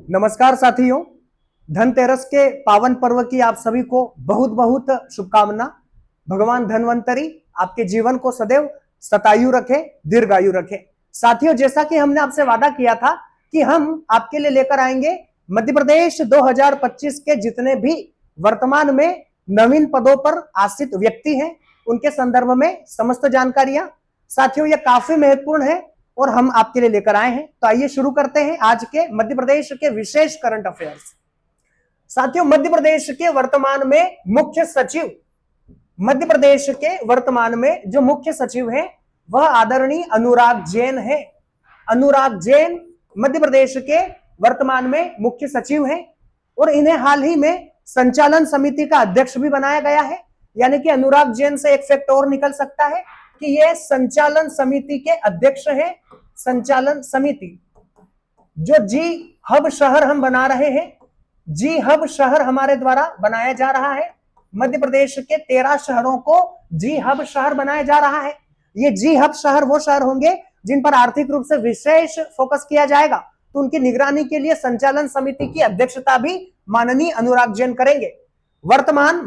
नमस्कार साथियों, धनतेरस के पावन पर्व की आप सभी को बहुत बहुत शुभकामना। भगवान धन्वंतरी आपके जीवन को सदैव शतायु रखे, दीर्घायु रखे। साथियों, जैसा कि हमने आपसे वादा किया था कि हम आपके लिए लेकर आएंगे मध्य प्रदेश 2025 के जितने भी वर्तमान में नवीन पदों पर आश्रित व्यक्ति हैं, उनके संदर्भ में समस्त जानकारियां। साथियों, यह काफी महत्वपूर्ण है और हम आपके लिए लेकर आए हैं। तो आइए शुरू करते हैं आज के मध्य प्रदेश के विशेष करंट अफेयर्स। साथियों, मध्य प्रदेश के वर्तमान में मुख्य सचिव, मध्य प्रदेश के वर्तमान में जो मुख्य सचिव हैं वह आदरणीय अनुराग जैन है। अनुराग जैन मध्य प्रदेश के वर्तमान में मुख्य सचिव हैं और इन्हें हाल ही में संचालन समिति का अध्यक्ष भी बनाया गया है। यानी कि अनुराग जैन से एक फैक्ट और निकल सकता है कि ये संचालन समिति के अध्यक्ष हैं। संचालन समिति जो जी हब शहर हम बना रहे हैं, जी हब शहर हमारे द्वारा बनाया जा रहा है। मध्य प्रदेश के 13 शहरों को जी हब शहर बनाया जा रहा है। ये जी हब शहर वो शहर होंगे जिन पर आर्थिक रूप से विशेष फोकस किया जाएगा, तो उनकी निगरानी के लिए संचालन समिति की अध्यक्षता भी माननीय अनुराग जैन करेंगे। वर्तमान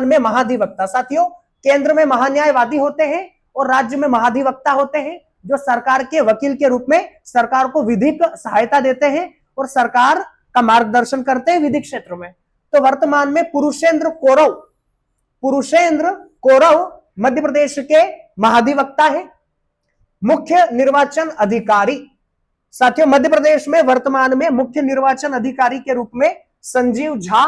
में महाधिवक्ता साथियों, केंद्र में महान्यायवादी होते हैं और राज्य में महाधिवक्ता होते हैं, जो सरकार के वकील के रूप में सरकार को विधिक सहायता देते हैं और सरकार का मार्गदर्शन करते हैं विधिक क्षेत्र में। तो वर्तमान में पुरुषेंद्र कौरव मध्य प्रदेश के महाधिवक्ता है। मुख्य निर्वाचन अधिकारी साथियों, मध्य प्रदेश में वर्तमान में मुख्य निर्वाचन अधिकारी के रूप में संजीव झा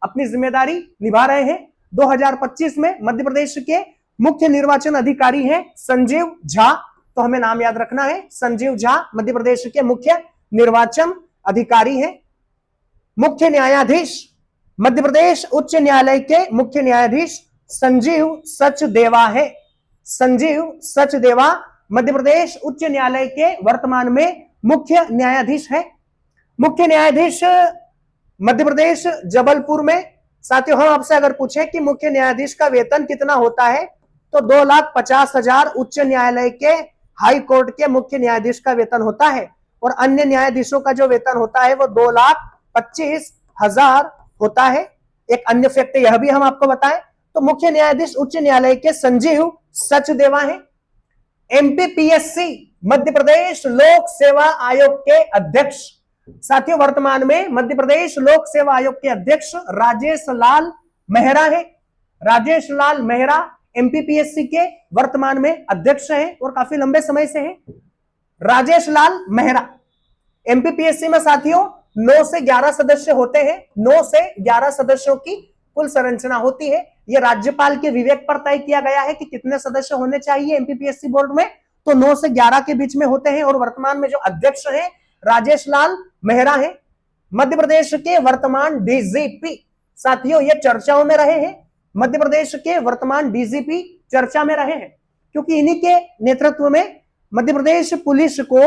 अपनी जिम्मेदारी निभा रहे हैं। 2025 में मध्य प्रदेश के मुख्य निर्वाचन अधिकारी हैं संजीव झा, तो हमें नाम याद रखना है। संजीव झा मध्य प्रदेश के मुख्य निर्वाचन अधिकारी हैं। मुख्य न्यायाधीश मध्य प्रदेश उच्च न्यायालय के मुख्य न्यायाधीश संजीव सचदेवा है। संजीव सचदेवा मध्य प्रदेश उच्च न्यायालय के वर्तमान में मुख्य न्यायाधीश है। मुख्य न्यायाधीश मध्य प्रदेश जबलपुर में। साथियों, हम आपसे अगर पूछें कि मुख्य न्यायाधीश का वेतन कितना होता है, तो 2,50,000 उच्च न्यायालय के हाई कोर्ट के मुख्य न्यायाधीश का वेतन होता है और अन्य न्यायाधीशों का जो वेतन होता है वो 2,25,000 होता है। एक अन्य फैक्ट यह भी हम आपको बताएं, तो मुख्य न्यायाधीश उच्च न्यायालय के संजीव सचदेवा हैं। एमपीपीएससी मध्य प्रदेश लोक सेवा आयोग के अध्यक्ष साथियों, वर्तमान में मध्य प्रदेश लोक सेवा आयोग के अध्यक्ष राजेश लाल मेहरा है। राजेश लाल मेहरा एमपीपीएससी के वर्तमान में अध्यक्ष हैं और काफी लंबे समय से हैं। राजेश लाल मेहरा एमपीपीएससी में साथियों 9 से 11 सदस्य होते हैं। 9 से 11 सदस्यों की कुल संरचना होती है। यह राज्यपाल के विवेक पर तय किया गया है कि कितने सदस्य होने चाहिए एमपीपीएससी बोर्ड में, तो 9 से 11 के बीच में होते हैं और वर्तमान में जो अध्यक्ष हैं राजेश लाल मेहरा है। मध्य प्रदेश के वर्तमान डीजीपी साथियों, ये चर्चाओं में रहे हैं। मध्य प्रदेश के वर्तमान डीजीपी चर्चा में रहे हैं क्योंकि इन्हीं के नेतृत्व में मध्य प्रदेश पुलिस को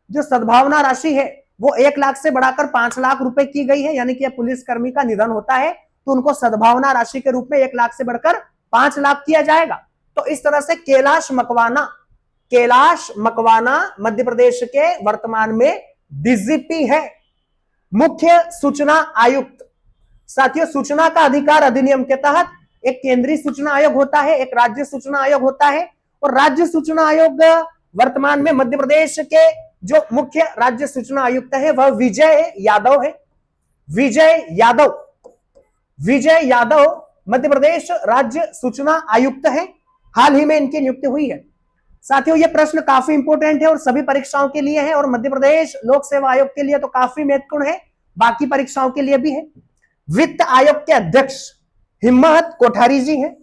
जो सद्भावना राशि है वो 1 लाख से बढ़ाकर 5 लाख रुपए की गई है। यानी कि पुलिस कर्मी का निधन होता है तो उनको सद्भावना राशि के रूप में 1 लाख से बढ़कर 5 लाख किया जाएगा। तो इस तरह से कैलाश मकवाना मध्य प्रदेश के वर्तमान में डीजीपी है। मुख्य सूचना आयुक्त साथियों, सूचना का अधिकार अधिनियम के तहत एक केंद्रीय सूचना आयोग होता है, एक राज्य सूचना आयोग होता है और राज्य सूचना आयोग वर्तमान में मध्य प्रदेश के जो मुख्य राज्य सूचना आयुक्त है वह विजय यादव है। विजय यादव मध्य प्रदेश राज्य सूचना आयुक्त है। हाल ही में इनकी नियुक्ति हुई है। साथियों, यह प्रश्न काफी इंपोर्टेंट है और सभी परीक्षाओं के लिए है और मध्य प्रदेश लोक सेवा आयोग के लिए तो काफी महत्वपूर्ण है, बाकी परीक्षाओं के लिए भी है। वित्त आयोग के अध्यक्ष हिम्मत कोठारी जी हैं।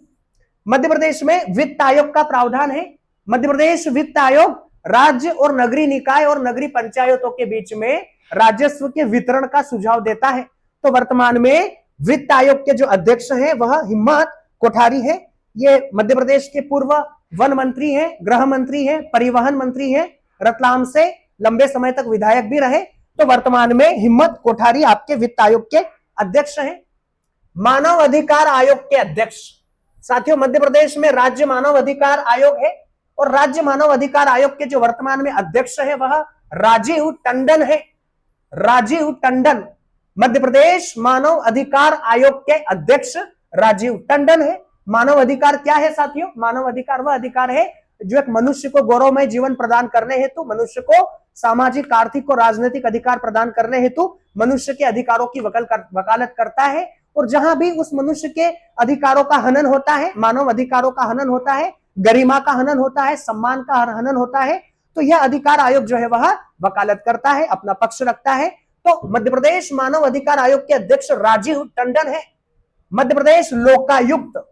मध्य प्रदेश में वित्त आयोग का प्रावधान है। मध्य प्रदेश वित्त आयोग राज्य और नगरीय निकाय और नगरीय पंचायतों के बीच में राजस्व के वितरण का सुझाव देता है। तो वर्तमान में वित्त आयोग के जो अध्यक्ष हैं वह हिम्मत कोठारी है। ये मध्य प्रदेश के पूर्व वन मंत्री हैं, गृह मंत्री हैं, परिवहन मंत्री हैं, रतलाम से लंबे समय तक विधायक भी रहे। तो वर्तमान में हिम्मत कोठारी आपके वित्त आयोग के अध्यक्ष हैं। मानव अधिकार आयोग के अध्यक्ष साथियों, मध्य प्रदेश में राज्य मानव अधिकार आयोग है और राज्य मानव अधिकार आयोग के जो वर्तमान में अध्यक्ष है वह राजीव टंडन है। राजीव टंडन। मध्य प्रदेश मानव अधिकार आयोग के अध्यक्ष राजीव टंडन है। मानव अधिकार क्या है साथियों? मानव अधिकार वह अधिकार है जो एक मनुष्य को गौरवमय जीवन प्रदान करने हेतु, मनुष्य को सामाजिक, आर्थिक और राजनीतिक अधिकार प्रदान करने हेतु मनुष्य के अधिकारों की वकालत करता है। और जहां भी उस मनुष्य के अधिकारों का हनन होता है, मानव अधिकारों का हनन होता है, गरिमा का हनन होता है, सम्मान का हनन होता है, तो यह अधिकार आयोग जो है वह वकालत करता है, अपना पक्ष रखता है। तो मध्य प्रदेश मानव अधिकार आयोग के अध्यक्ष राजीव टंडन है। मध्य प्रदेश लोकायुक्त,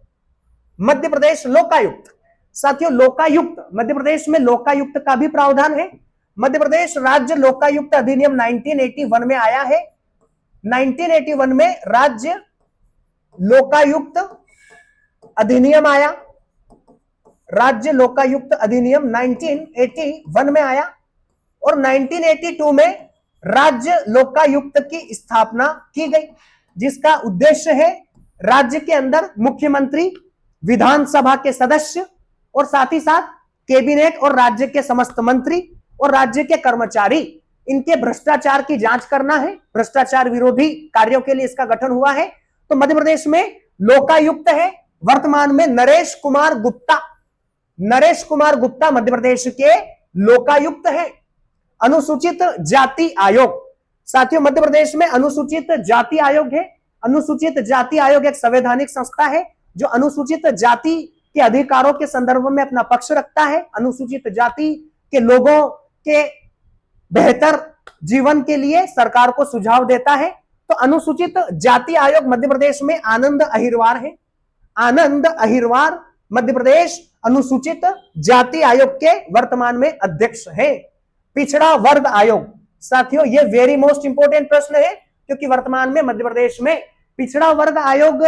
मध्य प्रदेश लोकायुक्त साथियों, लोकायुक्त, मध्य प्रदेश में लोकायुक्त का भी प्रावधान है। मध्य प्रदेश राज्य लोकायुक्त अधिनियम 1981 में आया है। 1981 में राज्य लोकायुक्त अधिनियम आया, राज्य लोकायुक्त अधिनियम 1981 में आया। और 1982 में राज्य लोकायुक्त की स्थापना की गई, जिसका उद्देश्य है राज्य के अंदर मुख्यमंत्री, विधानसभा के सदस्य और साथ ही साथ कैबिनेट और राज्य के समस्त मंत्री और राज्य के कर्मचारी, इनके भ्रष्टाचार की जांच करना है। भ्रष्टाचार विरोधी कार्यों के लिए इसका गठन हुआ है। तो मध्य प्रदेश में लोकायुक्त है वर्तमान में नरेश कुमार गुप्ता। नरेश कुमार गुप्ता मध्य प्रदेश के लोकायुक्त है। अनुसूचित जाति आयोग साथियों, मध्य प्रदेश में अनुसूचित जाति आयोग है। अनुसूचित जाति आयोग एक संवैधानिक संस्था है जो अनुसूचित जाति के अधिकारों के संदर्भ में अपना पक्ष रखता है, अनुसूचित जाति के लोगों के बेहतर जीवन के लिए सरकार को सुझाव देता है। तो अनुसूचित जाति आयोग मध्य प्रदेश में आनंद अहिरवार है। आनंद अहिरवार मध्य प्रदेश अनुसूचित जाति आयोग के वर्तमान में अध्यक्ष है। पिछड़ा वर्ग आयोग साथियों, ये वेरी मोस्ट इंपोर्टेंट प्रश्न है, क्योंकि वर्तमान में मध्य प्रदेश में पिछड़ा वर्ग आयोग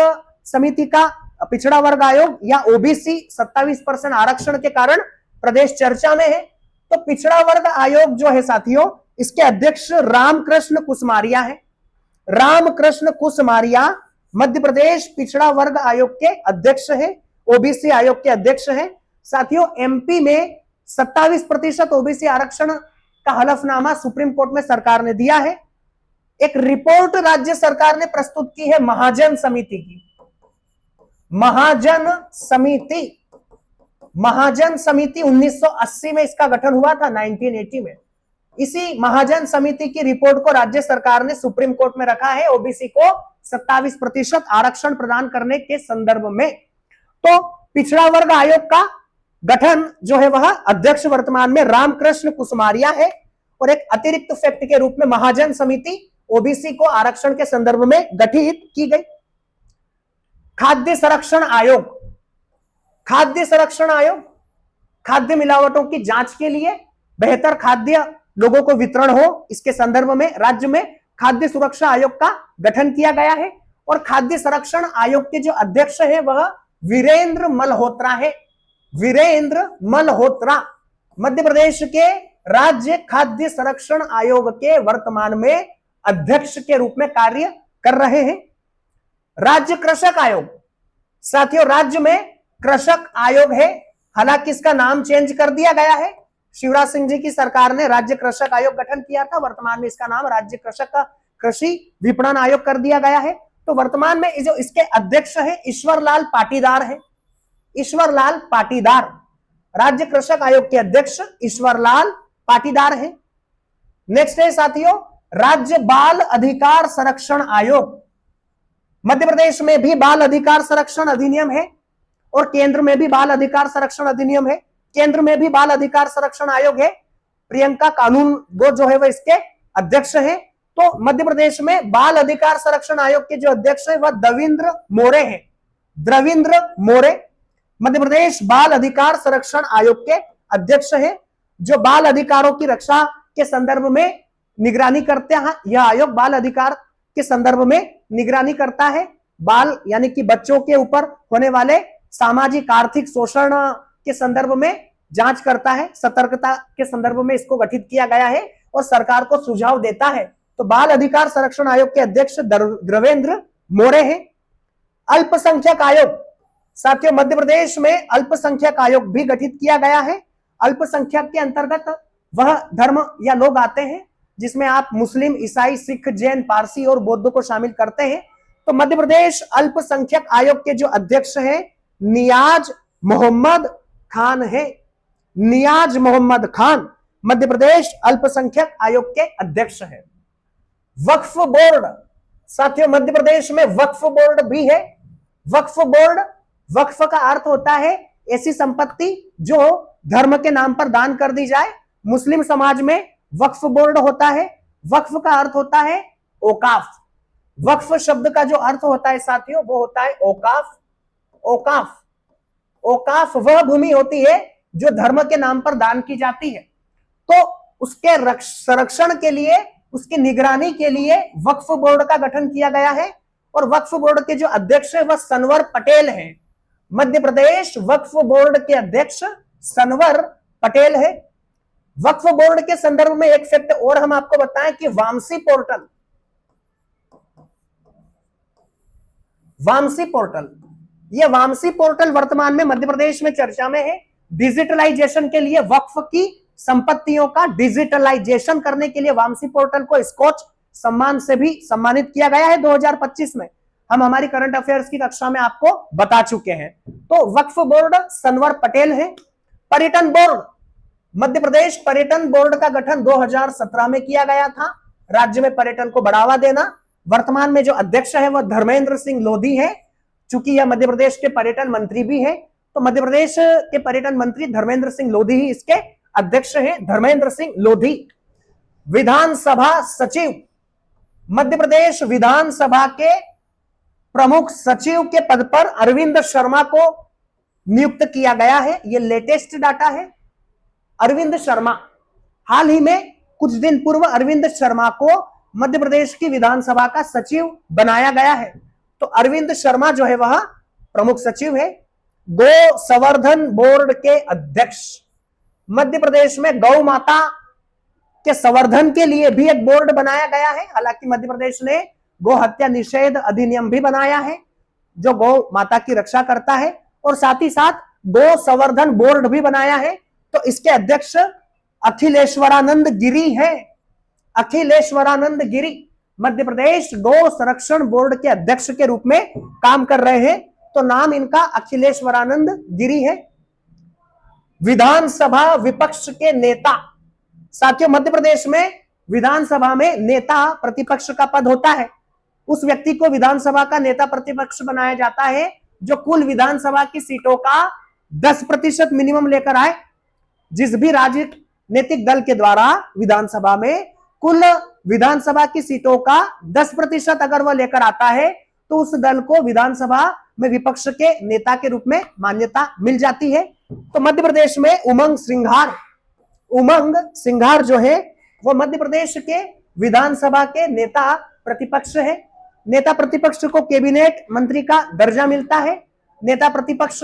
समिति का, पिछड़ा वर्ग आयोग या ओबीसी 27% आरक्षण के कारण प्रदेश चर्चा में है। तो पिछड़ा वर्ग आयोग जो है साथियों, इसके अध्यक्ष रामकृष्ण कुसमारिया है। रामकृष्ण कुसमारिया मध्य प्रदेश पिछड़ा वर्ग आयोग के अध्यक्ष है, ओबीसी आयोग के अध्यक्ष है। साथियों, एमपी में 27% ओबीसी आरक्षण का हलफनामा सुप्रीम कोर्ट में सरकार ने दिया है। एक रिपोर्ट राज्य सरकार ने प्रस्तुत की है महाजन समिति की। महाजन समिति, महाजन समिति 1980 में इसका गठन हुआ था, 1980 में। इसी महाजन समिति की रिपोर्ट को राज्य सरकार ने सुप्रीम कोर्ट में रखा है, ओबीसी को 27% आरक्षण प्रदान करने के संदर्भ में। तो पिछड़ा वर्ग आयोग का गठन जो है वह अध्यक्ष वर्तमान में रामकृष्ण कुसमारिया है। और एक अतिरिक्त फैक्ट के रूप में महाजन समिति ओबीसी को आरक्षण के संदर्भ में गठित की गई। खाद्य संरक्षण आयोग, खाद्य संरक्षण आयोग खाद्य मिलावटों की जांच के लिए, बेहतर खाद्य लोगों को वितरण हो, इसके संदर्भ में राज्य में खाद्य सुरक्षा आयोग का गठन किया गया है। और खाद्य संरक्षण आयोग के जो अध्यक्ष है वह वीरेंद्र मल्होत्रा है। वीरेंद्र मल्होत्रा मध्य प्रदेश के राज्य खाद्य संरक्षण आयोग के वर्तमान में अध्यक्ष के रूप में कार्य कर रहे हैं। राज्य कृषक आयोग साथियों, राज्य में कृषक आयोग है, हालांकि इसका नाम चेंज कर दिया गया है। शिवराज सिंह जी की सरकार ने राज्य कृषक आयोग गठन किया था, वर्तमान में इसका नाम राज्य कृषक कृषि विपणन आयोग कर दिया गया है। तो वर्तमान में जो इसके अध्यक्ष है ईश्वरलाल पाटीदार है। ईश्वरलाल पाटीदार राज्य कृषक आयोग के अध्यक्ष ईश्वरलाल पाटीदार है। नेक्स्ट है साथियों राज्य बाल अधिकार संरक्षण आयोग। मध्य प्रदेश में भी बाल अधिकार संरक्षण अधिनियम है और केंद्र में भी बाल अधिकार संरक्षण अधिनियम है। केंद्र में भी बाल अधिकार संरक्षण आयोग है। प्रियंका कानून गो जो है वह इसके अध्यक्ष है। तो मध्य प्रदेश में बाल अधिकार संरक्षण आयोग के जो अध्यक्ष है वह दविंद्र मोरे हैं। द्रविंद्र मोरे मध्य प्रदेश बाल अधिकार संरक्षण आयोग के अध्यक्ष है, जो बाल अधिकारों की रक्षा के संदर्भ में निगरानी करते हैं। यह आयोग बाल अधिकार के संदर्भ में निगरानी करता है। बाल यानी कि बच्चों के ऊपर होने वाले सामाजिक आर्थिक शोषण के संदर्भ में जांच करता है। सतर्कता के संदर्भ में इसको गठित किया गया है और सरकार को सुझाव देता है। तो बाल अधिकार संरक्षण आयोग के अध्यक्ष द्रविंद्र मोरे हैं। अल्पसंख्यक आयोग साथियों, मध्य प्रदेश में अल्पसंख्यक आयोग भी गठित किया गया है। अल्पसंख्यक के अंतर्गत वह धर्म या लोग आते हैं जिसमें आप मुस्लिम, ईसाई, सिख, जैन, पारसी और बौद्ध को शामिल करते हैं। तो मध्य प्रदेश अल्पसंख्यक आयोग के जो अध्यक्ष हैं नियाज मोहम्मद खान है। नियाज मोहम्मद खान मध्य प्रदेश अल्पसंख्यक आयोग के अध्यक्ष है। वक्फ बोर्ड, साथियों मध्य प्रदेश में वक्फ बोर्ड भी है। वक्फ बोर्ड, वक्फ का अर्थ होता है ऐसी संपत्ति जो धर्म के नाम पर दान कर दी जाए। मुस्लिम समाज में वक्फ बोर्ड होता है। वक्फ का अर्थ होता है औकाफ। वक्फ शब्द का जो अर्थ होता है साथियों वो होता है औकाफ। औकाफ, औकाफ वह भूमि होती है जो धर्म के नाम पर दान की जाती है। तो उसके संरक्षण के लिए, उसकी निगरानी के लिए वक्फ बोर्ड का गठन किया गया है। और वक्फ बोर्ड के जो अध्यक्ष है वह सनवर पटेल हैं। मध्य प्रदेश वक्फ बोर्ड के अध्यक्ष सनवर पटेल है। वक्फ बोर्ड के संदर्भ में एक फैक्ट और हम आपको बताएं कि वामसी पोर्टल, वामसी पोर्टल, यह वामसी पोर्टल वर्तमान में मध्य प्रदेश में चर्चा में है। डिजिटलाइजेशन के लिए, वक्फ की संपत्तियों का डिजिटलाइजेशन करने के लिए वामसी पोर्टल को स्कॉच सम्मान से भी सम्मानित किया गया है 2025 में। हम हमारी करंट अफेयर्स की कक्षा में आपको बता चुके हैं। तो वक्फ बोर्ड सनवर पटेल है। पर्यटन बोर्ड, मध्य प्रदेश पर्यटन बोर्ड का गठन 2017 में किया गया था, राज्य में पर्यटन को बढ़ावा देना। वर्तमान में जो अध्यक्ष है वह धर्मेंद्र सिंह लोधी है। चूंकि यह मध्य प्रदेश के पर्यटन मंत्री भी है, तो मध्य प्रदेश के पर्यटन मंत्री धर्मेंद्र सिंह लोधी ही इसके अध्यक्ष हैं, धर्मेंद्र सिंह लोधी। विधानसभा सचिव, मध्य प्रदेश विधानसभा के प्रमुख सचिव के पद पर अरविंद शर्मा को नियुक्त किया गया है। यह लेटेस्ट डाटा है। अरविंद शर्मा, हाल ही में कुछ दिन पूर्व अरविंद शर्मा को मध्य प्रदेश की विधानसभा का सचिव बनाया गया है। तो अरविंद शर्मा जो है वह प्रमुख सचिव है। गौ संवर्धन बोर्ड के अध्यक्ष, मध्य प्रदेश में गौ माता के संवर्धन के लिए भी एक बोर्ड बनाया गया है। हालांकि मध्य प्रदेश ने गौ हत्या निषेध अधिनियम भी बनाया है जो गौ माता की रक्षा करता है, और साथ ही साथ गौ संवर्धन बोर्ड भी बनाया है। तो इसके अध्यक्ष अखिलेश्वरानंद गिरी है। अखिलेश्वरानंद गिरी मध्य प्रदेश गौ संरक्षण बोर्ड के अध्यक्ष के रूप में काम कर रहे हैं। तो नाम इनका अखिलेश्वरानंद गिरी है। विधानसभा विपक्ष के नेता, साथियों मध्य प्रदेश में विधानसभा में नेता प्रतिपक्ष का पद होता है। उस व्यक्ति को विधानसभा का नेता प्रतिपक्ष बनाया जाता है जो कुल विधानसभा की सीटों का 10% मिनिमम लेकर आए। जिस भी राजनीतिक दल के द्वारा विधानसभा में कुल विधानसभा की सीटों का 10% अगर वह लेकर आता है तो उस दल को विधानसभा में विपक्ष के नेता के रूप में मान्यता मिल जाती है। तो मध्य प्रदेश में उमंग सिंघार जो है वो मध्य प्रदेश के विधानसभा के नेता प्रतिपक्ष है। नेता प्रतिपक्ष को कैबिनेट मंत्री का दर्जा मिलता है। नेता प्रतिपक्ष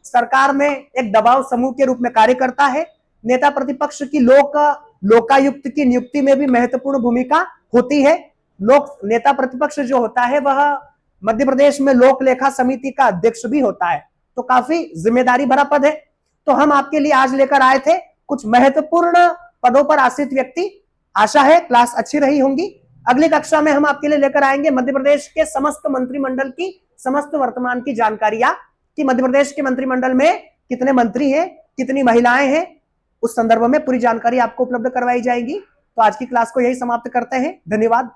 सरकार में एक दबाव समूह के रूप में कार्य करता है। नेता प्रतिपक्ष की लोकायुक्त की नियुक्ति में भी महत्वपूर्ण भूमिका होती है। नेता प्रतिपक्ष जो होता है वह मध्य प्रदेश में लोक लेखा समिति का अध्यक्ष भी होता है। तो काफी जिम्मेदारी भरा पद है। तो हम आपके लिए आज लेकर आए थे कुछ महत्वपूर्ण पदों पर आसीत व्यक्ति। आशा है क्लास अच्छी रही होंगी। अगली कक्षा में हम आपके लिए लेकर आएंगे मध्य प्रदेश के समस्त मंत्रिमंडल की समस्त वर्तमान की जानकारियां कि मध्य प्रदेश के मंत्रिमंडल में कितने मंत्री हैं, कितनी महिलाएं हैं, उस संदर्भ में पूरी जानकारी आपको उपलब्ध करवाई जाएगी। तो आज की क्लास को यही समाप्त करते हैं। धन्यवाद।